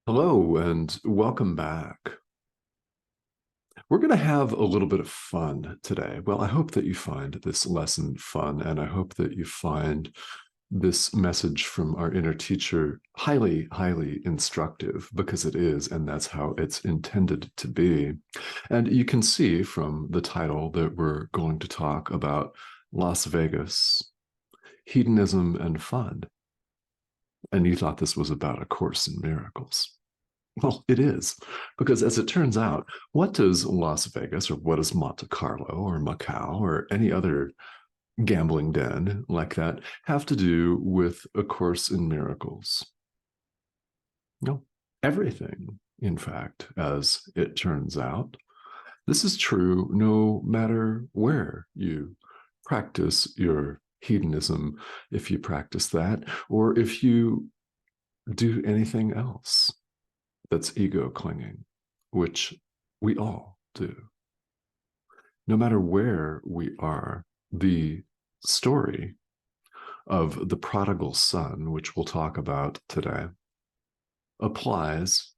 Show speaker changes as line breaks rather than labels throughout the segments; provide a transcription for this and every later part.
Hello and welcome back. We're going to have a little bit of fun today. Well, I hope that you find this lesson fun, and I hope that you find this message from our inner teacher highly, highly instructive, because it is, and that's how it's intended to be. And you can see from the title that we're going to talk about Las Vegas, hedonism, and fun. And you thought this was about A Course in Miracles. Well, it is, because as it turns out, what does Las Vegas or what does Monte Carlo or Macau or any other gambling den like that have to do with A Course in Miracles? No, everything, in fact, as it turns out. This is true no matter where you practice your hedonism, if you practice that, or if you do anything else that's ego clinging, which we all do. No matter where we are, the story of the prodigal son, which we'll talk about today, applies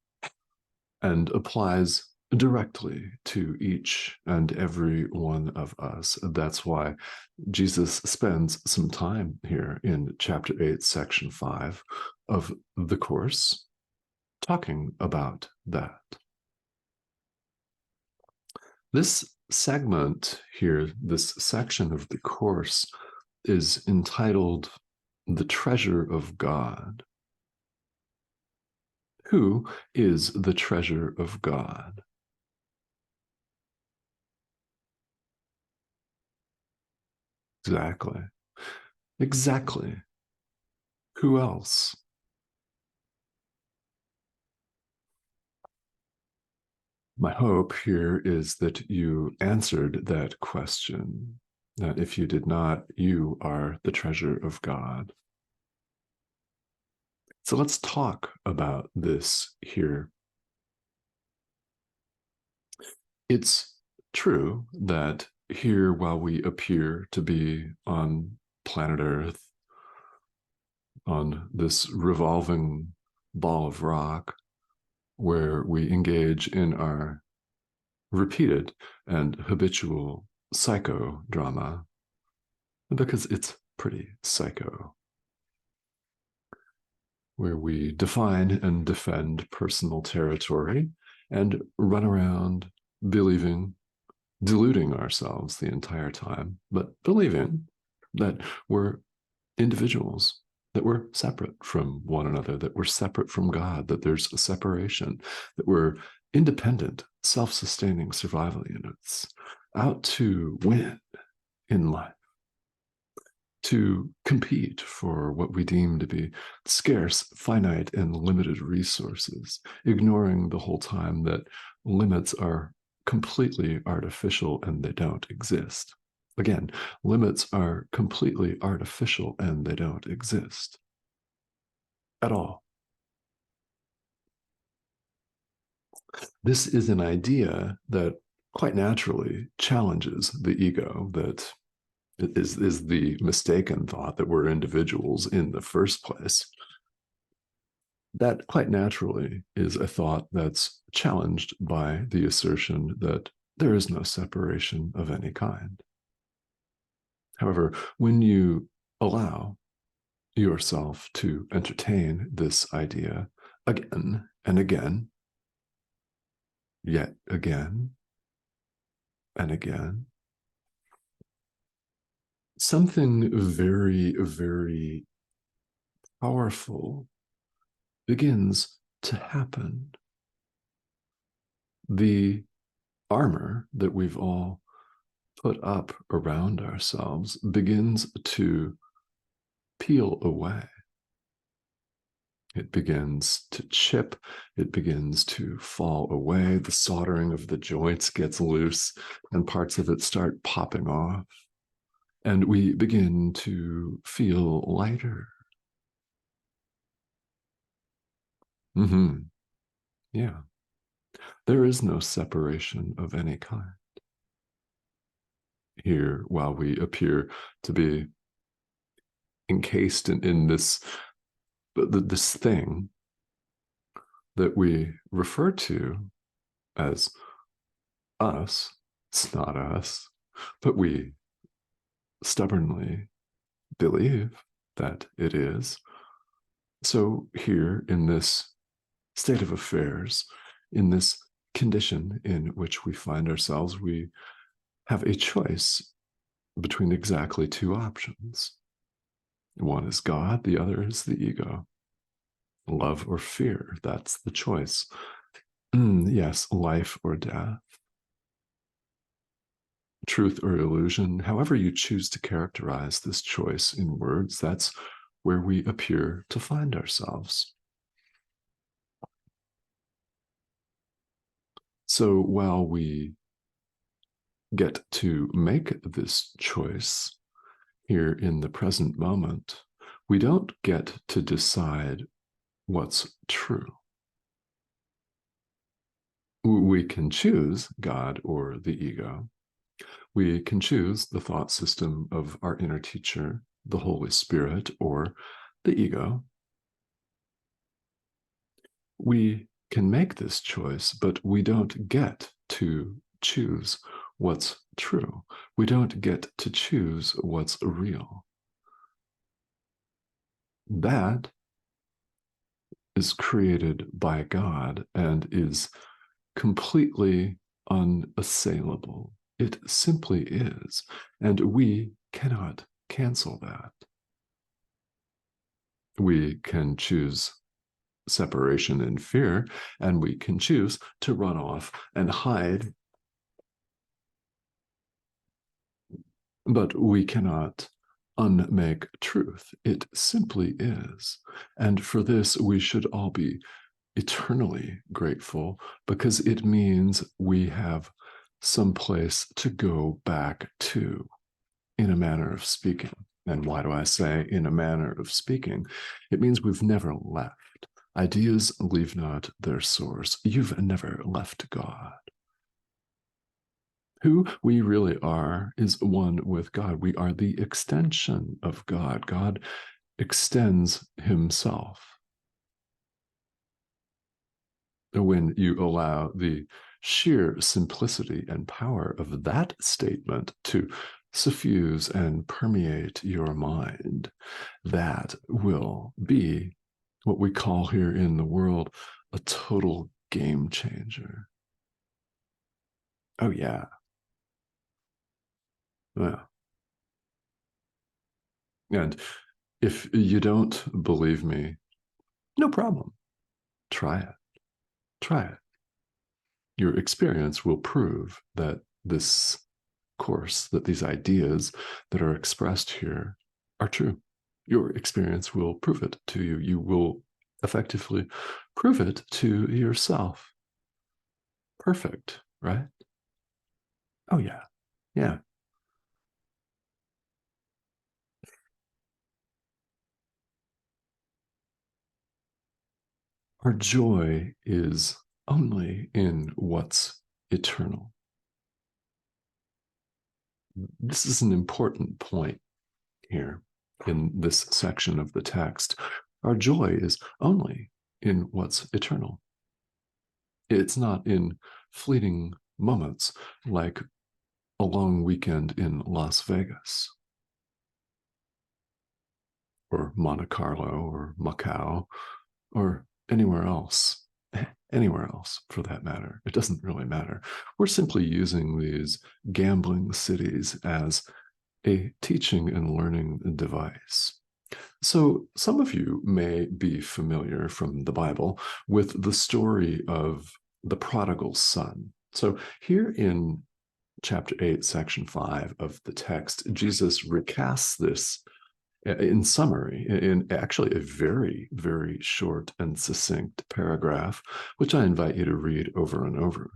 and applies directly to each and every one of us. That's why Jesus spends some time here in chapter 8, section 5 of the Course, talking about that. This segment here, this section of the Course, is entitled The Treasure of God. Who is the treasure of God? Exactly. Exactly. Who else? My hope here is that you answered that question, that if you did not, you are the treasure of God. So let's talk about this here. It's true that here, while we appear to be on planet Earth, on this revolving ball of rock, where we engage in our repeated and habitual psychodrama, because it's pretty psycho, where we define and defend personal territory and run around believing, deluding ourselves the entire time, but believing that we're individuals, that we're separate from one another, that we're separate from God, that there's a separation, that we're independent, self-sustaining survival units out to win in life, to compete for what we deem to be scarce, finite, and limited resources, ignoring the whole time that limits are completely artificial and they don't exist. Again, limits are completely artificial and they don't exist at all. This is an idea that quite naturally challenges the ego, that is the mistaken thought that we're individuals in the first place. That quite naturally is a thought that's challenged by the assertion that there is no separation of any kind. However, when you allow yourself to entertain this idea again and again, yet again and again, something very, very powerful begins to happen. The armor that we've all put up around ourselves begins to peel away. It begins to chip. It begins to fall away. The soldering of the joints gets loose and parts of it start popping off. And we begin to feel lighter. Yeah. There is no separation of any kind here, while we appear to be encased in this thing that we refer to as us, it's not us, but we stubbornly believe that it is. So, here in this state of affairs, in this condition in which we find ourselves, we have a choice between exactly two options. One is God, the other is the ego. Love or fear, that's the choice. Yes, life or death, truth or illusion, however you choose to characterize this choice in words, that's where we appear to find ourselves. So while we get to make this choice here in the present moment, we don't get to decide what's true. We can choose God or the ego. We can choose the thought system of our inner teacher, the Holy Spirit, or the ego. We can make this choice, but we don't get to choose what's true. We don't get to choose what's real. That is created by God and is completely unassailable. It simply is, and we cannot cancel that. We can choose separation and fear, and we can choose to run off and hide, but we cannot unmake truth. It simply is. And for this, we should all be eternally grateful because it means we have some place to go back to, in a manner of speaking. And why do I say in a manner of speaking? It means we've never left. Ideas leave not their source. You've never left God. Who we really are is one with God. We are the extension of God. God extends himself. When you allow the sheer simplicity and power of that statement to suffuse and permeate your mind, that will be what we call here in the world a total game changer. Oh, yeah. Well, and if you don't believe me, no problem. Try it. Try it. Your experience will prove that this course, that these ideas that are expressed here are true. Your experience will prove it to you. You will effectively prove it to yourself. Perfect, right? Oh, yeah. Yeah. Our joy is only in what's eternal. This is an important point here in this section of the text. Our joy is only in what's eternal. It's not in fleeting moments like a long weekend in Las Vegas or Monte Carlo or Macau or anywhere else for that matter. It doesn't really matter. We're simply using these gambling cities as a teaching and learning device. So some of you may be familiar from the Bible with the story of the prodigal son. So here in chapter 8, section 5 of the text, Jesus recasts this in summary, in actually a very, very short and succinct paragraph, which I invite you to read over and over.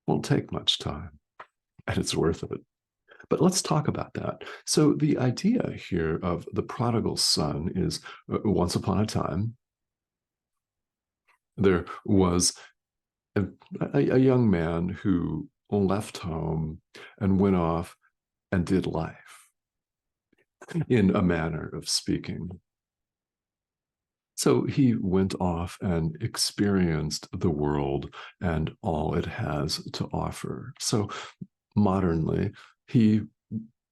Won't take much time, and it's worth it. But let's talk about that. So the idea here of the prodigal son is once upon a time, there was a young man who left home and went off and did life, in a manner of speaking. So he went off and experienced the world and all it has to offer. So modernly, he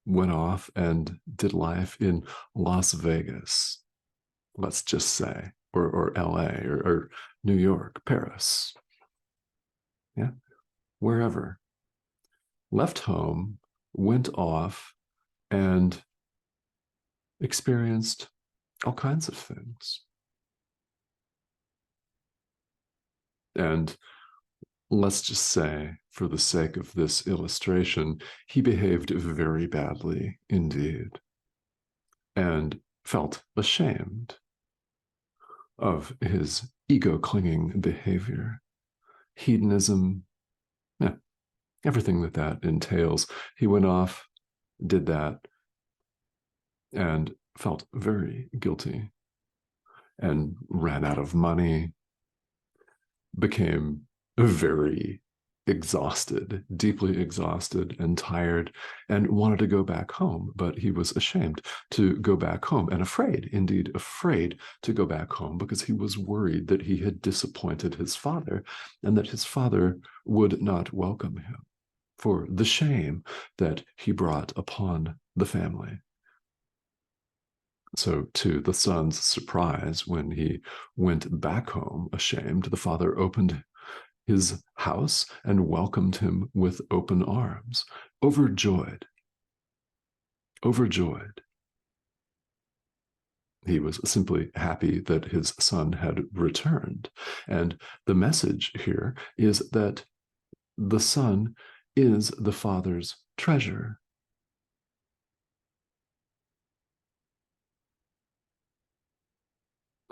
went off and did life in Las Vegas, let's just say, or LA, or New York, Paris, yeah, wherever. Left home, went off and experienced all kinds of things. And let's just say, for the sake of this illustration, he behaved very badly indeed and felt ashamed of his ego clinging behavior, hedonism, yeah, everything that entails. He went off, did that, and felt very guilty and ran out of money, became very exhausted, deeply exhausted and tired, and wanted to go back home. But he was ashamed to go back home and afraid, indeed afraid to go back home, because he was worried that he had disappointed his father and that his father would not welcome him for the shame that he brought upon the family. So, to the son's surprise, when he went back home ashamed, the father opened his house and welcomed him with open arms, overjoyed. Overjoyed. He was simply happy that his son had returned. And the message here is that the son is the father's treasure.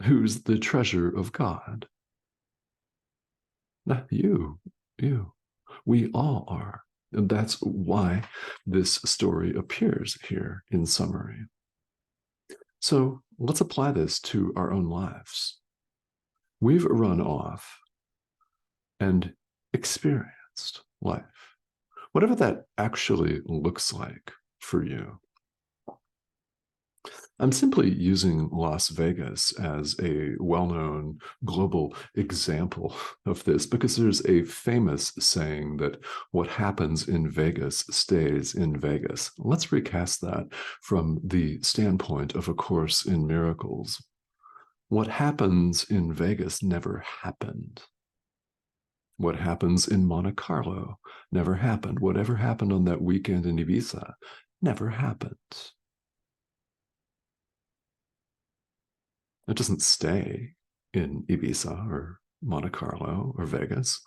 Who's the treasure of God? You. We all are. And that's why this story appears here in summary. So let's apply this to our own lives. We've run off and experienced life, whatever that actually looks like for you. I'm simply using Las Vegas as a well-known global example of this because there's a famous saying that what happens in Vegas stays in Vegas. Let's recast that from the standpoint of A Course in Miracles. What happens in Vegas never happened. What happens in Monte Carlo never happened. Whatever happened on that weekend in Ibiza never happened. It doesn't stay in Ibiza or Monte Carlo or Vegas.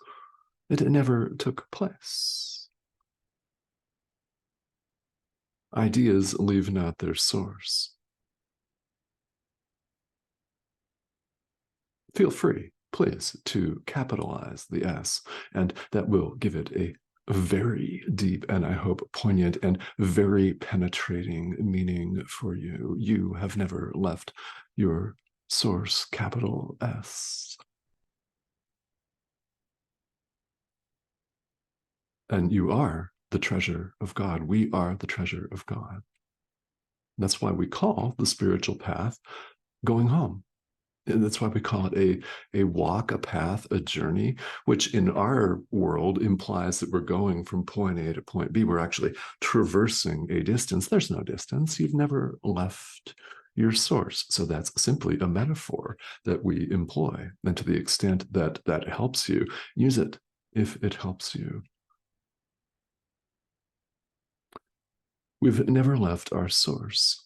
It never took place. Ideas leave not their source. Feel free, please, to capitalize the S, and that will give it a very deep and I hope poignant and very penetrating meaning for you. You have never left your source, capital S. And you are the treasure of God. We are the treasure of God. That's why we call the spiritual path going home. And that's why we call it a walk, a path, a journey, which in our world implies that we're going from point A to point B. We're actually traversing a distance. There's no distance. You've never left your source. So that's simply a metaphor that we employ. And to the extent that that helps you, use it if it helps you. We've never left our source.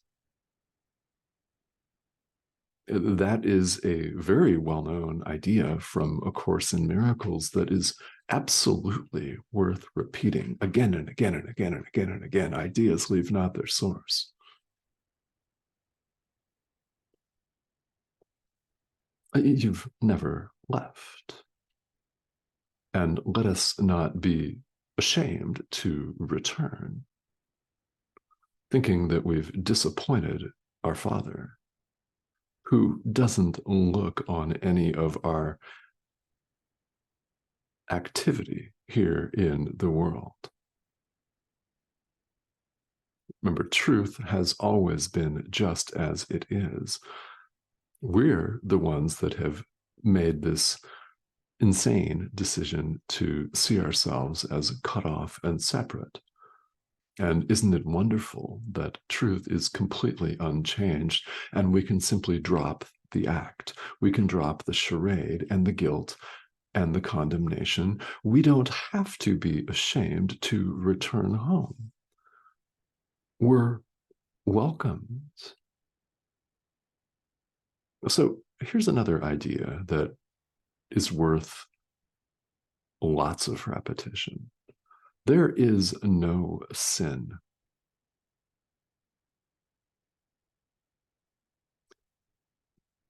That is a very well-known idea from A Course in Miracles that is absolutely worth repeating again and again and again and again and again. Ideas leave not their source. You've never left. And let us not be ashamed to return, thinking that we've disappointed our Father, who doesn't look on any of our activity here in the world. Remember, truth has always been just as it is. We're the ones that have made this insane decision to see ourselves as cut off and separate. And isn't it wonderful that truth is completely unchanged and we can simply drop the act? We can drop the charade and the guilt and the condemnation. We don't have to be ashamed to return home. We're welcomed. So here's another idea that is worth lots of repetition. There is no sin.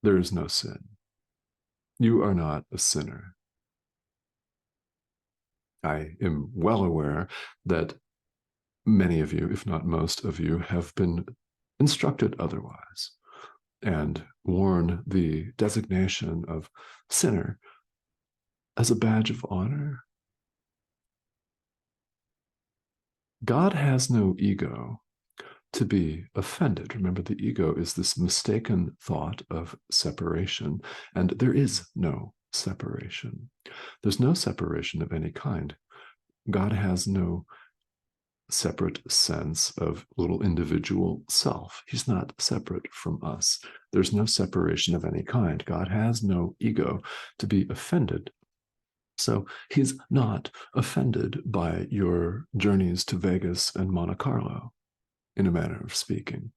There is no sin. You are not a sinner. I am well aware that many of you, if not most of you, have been instructed otherwise and worn the designation of sinner as a badge of honor. God has no ego to be offended. Remember, the ego is this mistaken thought of separation, and there is no separation. There's no separation of any kind. God has no separate sense of little individual self. He's not separate from us. There's no separation of any kind. God has no ego to be offended. So he's not offended by your journeys to Vegas and Monte Carlo, in a manner of speaking.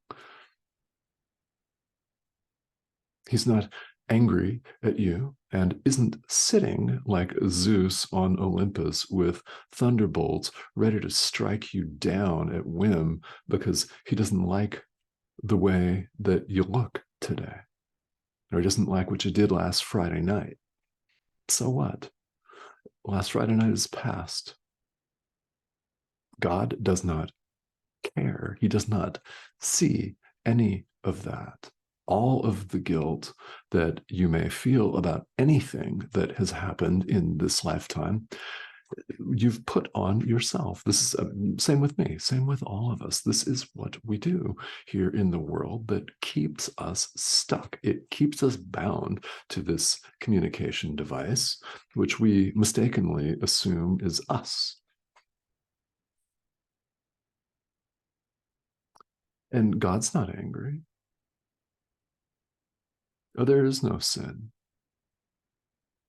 He's not angry at you and isn't sitting like Zeus on Olympus with thunderbolts ready to strike you down at whim because he doesn't like the way that you look today, or he doesn't like what you did last Friday night. So what? Last Friday night is past. God does not care. He does not see any of that. All of the guilt that you may feel about anything that has happened in this lifetime, you've put on yourself. This is same with me, same with all of us. This is what we do here in the world that keeps us stuck. It keeps us bound to this communication device, which we mistakenly assume is us. And God's not angry. Oh, there is no sin.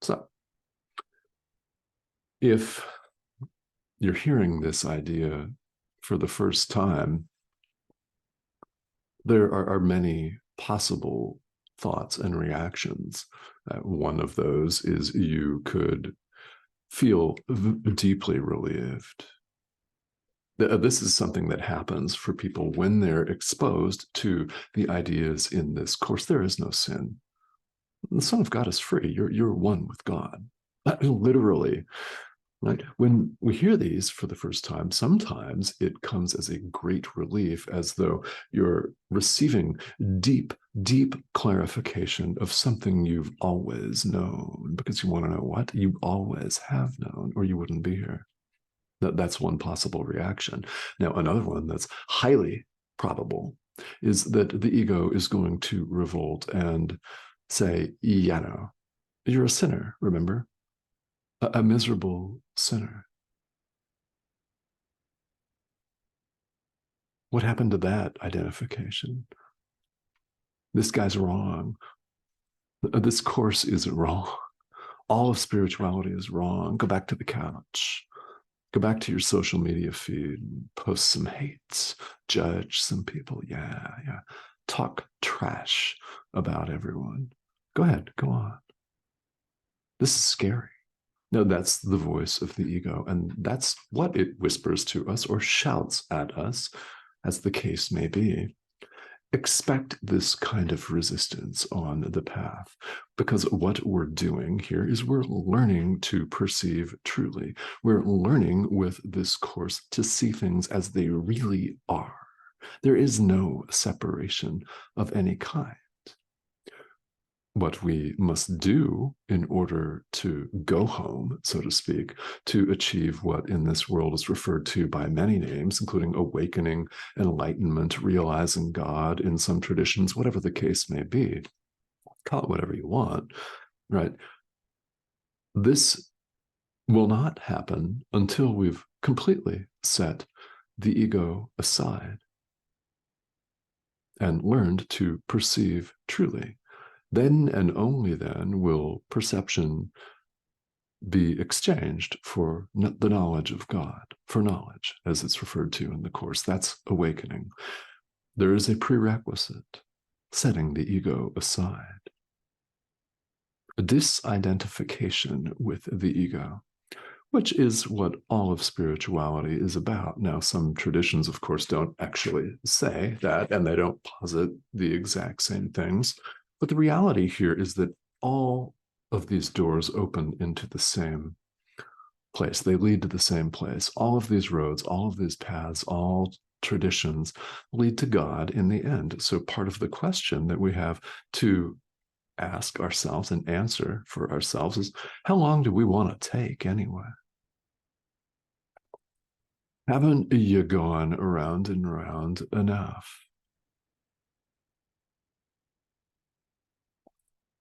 So, if you're hearing this idea for the first time, there are many possible thoughts and reactions. One of those is you could feel deeply relieved. This is something that happens for people when they're exposed to the ideas in this course. There is no sin. The Son of God is free. You're one with God. Literally, right? When we hear these for the first time, sometimes it comes as a great relief, as though you're receiving deep, deep clarification of something you've always known, because you want to know what you always have known, or you wouldn't be here. That's one possible reaction. Now, another one that's highly probable is that the ego is going to revolt and say, yeah, no, you're a sinner, remember? A miserable sinner. What happened to that identification? This guy's wrong. This course is wrong. All of spirituality is wrong. Go back to the couch. Go back to your social media feed, post some hates, judge some people. Yeah. Talk trash about everyone. Go ahead, go on. This is scary. No, that's the voice of the ego, and that's what it whispers to us or shouts at us, as the case may be. Expect this kind of resistance on the path, because what we're doing here is we're learning to perceive truly. We're learning with this course to see things as they really are. There is no separation of any kind. What we must do in order to go home, so to speak, to achieve what in this world is referred to by many names, including awakening, enlightenment, realizing God in some traditions, whatever the case may be, call it whatever you want, right? This will not happen until we've completely set the ego aside and learned to perceive truly. Then and only then will perception be exchanged for the knowledge of God, for knowledge, as it's referred to in the Course. That's awakening. There is a prerequisite, setting the ego aside. A disidentification with the ego, which is what all of spirituality is about. Now, some traditions, of course, don't actually say that, and they don't posit the exact same things. But the reality here is that all of these doors open into the same place. They lead to the same place. All of these roads, all of these paths, all traditions lead to God in the end. So part of the question that we have to ask ourselves and answer for ourselves is, how long do we want to take anyway? Haven't you gone around and around enough?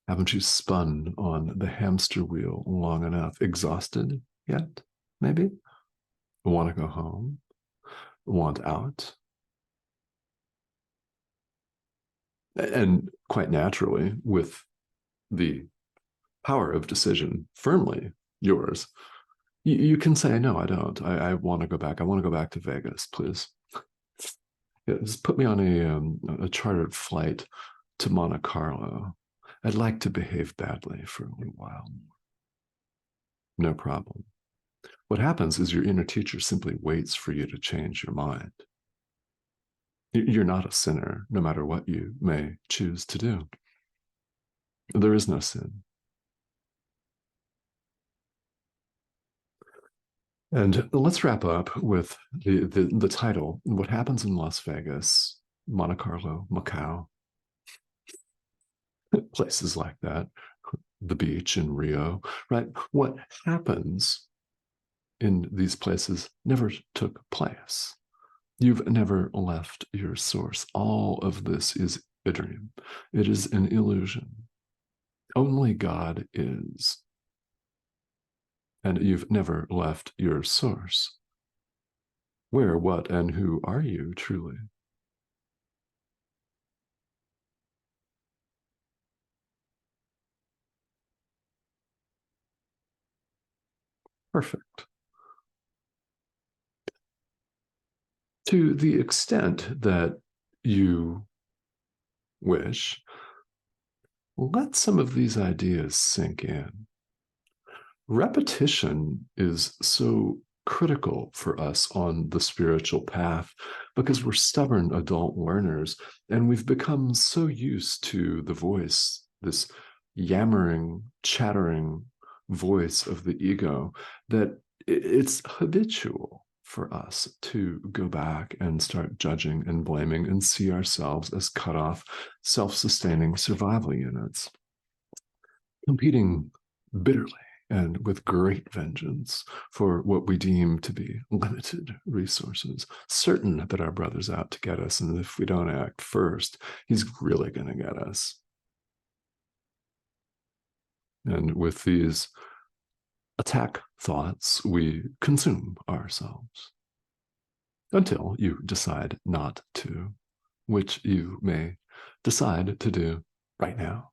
Haven't you spun on the hamster wheel long enough? Exhausted yet? Maybe? Want to go home? Want out? And quite naturally, with the power of decision firmly yours, you can say, no, I don't. I want to go back. I want to go back to Vegas, please. Yeah, just put me on a chartered flight to Monte Carlo. I'd like to behave badly for a little while. No problem. What happens is your inner teacher simply waits for you to change your mind. You're not a sinner, no matter what you may choose to do. There is no sin. And let's wrap up with the title, What Happens in Las Vegas, Monte Carlo, Macau, places like that, the beach in Rio, right? What happens in these places never took place. You've never left your source. All of this is a dream. It is an illusion. Only God is. And you've never left your source. Where, what, and who are you truly? Perfect. To the extent that you wish, let some of these ideas sink in. Repetition is so critical for us on the spiritual path because we're stubborn adult learners and we've become so used to the voice, this yammering, chattering voice of the ego, that it's habitual for us to go back and start judging and blaming and see ourselves as cut off, self-sustaining survival units, competing bitterly and with great vengeance for what we deem to be limited resources, certain that our brother's out to get us, and if we don't act first, he's really going to get us. And with these attack thoughts, we consume ourselves until you decide not to, which you may decide to do right now.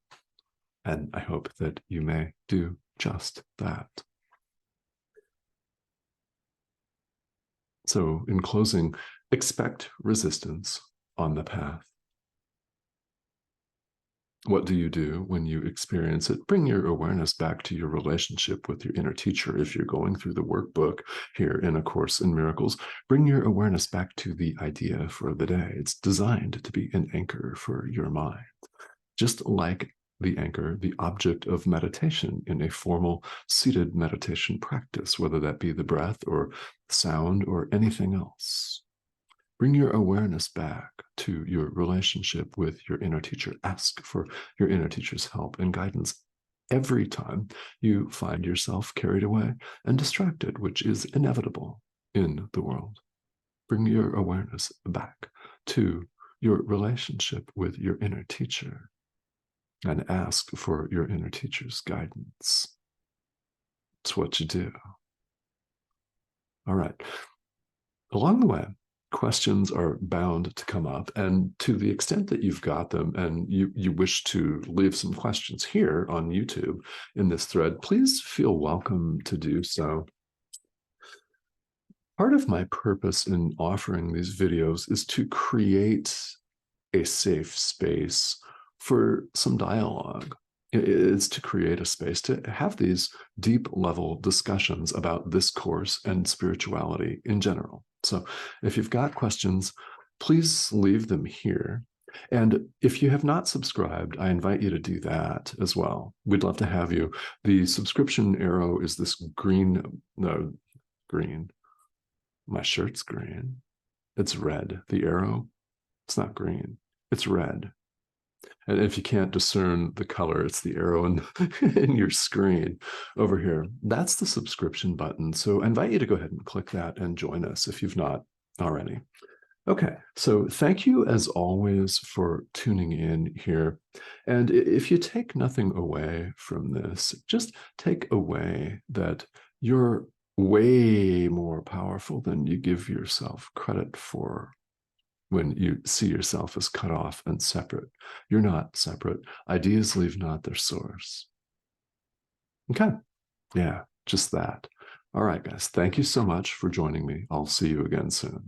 And I hope that you may do just that. So, in closing, expect resistance on the path. What do you do when you experience it? Bring your awareness back to your relationship with your inner teacher. If you're going through the workbook here in A Course in Miracles, bring your awareness back to the idea for the day. It's designed to be an anchor for your mind. Just like the anchor, the object of meditation in a formal seated meditation practice, whether that be the breath or sound or anything else. Bring your awareness back to your relationship with your inner teacher. Ask for your inner teacher's help and guidance every time you find yourself carried away and distracted, which is inevitable in the world. Bring your awareness back to your relationship with your inner teacher. and ask for your inner teacher's guidance. It's what you do. All right. Along the way, questions are bound to come up. And to the extent that you've got them and you wish to leave some questions here on YouTube in this thread, please feel welcome to do so. Part of my purpose in offering these videos is to create a safe space for some dialogue. It's to create a space to have these deep level discussions about this course and spirituality in general. So if you've got questions, please leave them here. And if you have not subscribed, I invite you to do that as well. We'd love to have you. The subscription arrow is this green, no, green. My shirt's green. It's red. The arrow, it's not green. It's red. And if you can't discern the color, it's the arrow in your screen over here. That's the subscription button. So I invite you to go ahead and click that and join us if you've not already. Okay, so thank you as always for tuning in here. And if you take nothing away from this, just take away that you're way more powerful than you give yourself credit for when you see yourself as cut off and separate. You're not separate. Ideas leave not their source. Okay, yeah, just that. All right, guys, thank you so much for joining me. I'll see you again soon.